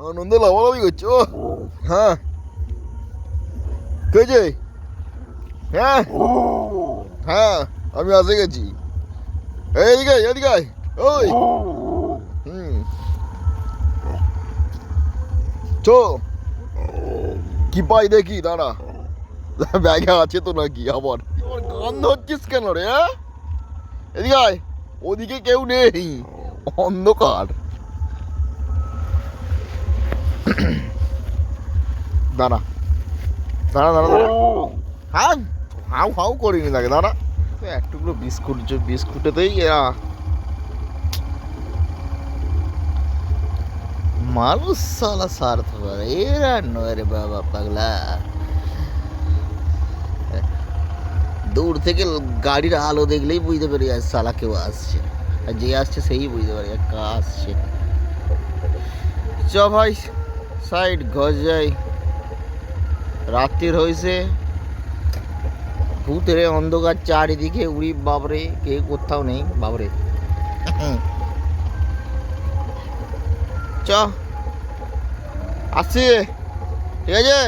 আনন্দে লাফালাফি করছো? হ্যাঁ, কে যে? হ্যাঁ হ্যাঁ, আমি আসে গেছি। এদিকে এদিকে ওই হুম চো কি পাই দেখি, দাঁড়া। ব্যাগে আছে তো নাকি আবার? আবার গান ধরছিস কেন রে? হ্যাঁ, এদিকে আয়। ওদিকে কেউ নেই, অন্ধকার। দাঁড়া দাঁড়া দাঁড়া দাঁড়া। হ্যাঁ, হাউ হাউ করিনি লাগে, দাঁড়া। একটুকরো বিস্কুট, যে বিস্কুটেতেই এরা মানুষ সালা স্বার্থপর। এরা নয় রে বাবা, পাগলা। দূর থেকে গাড়ির আলো দেখলেই বুঝতে পারি আজ সালা কেউ আসছে, আর যে আসছে সেই বুঝতে পারি আর কা আসছে। চ ভাই, সাইড ঘর যাই। রাত্রির হয়েছে, ভূতের অন্ধকার চারিদিকে। উড়ি বাবরে, কে কোথাও নেই বাবরে। চ আসছি, ঠিক আছে।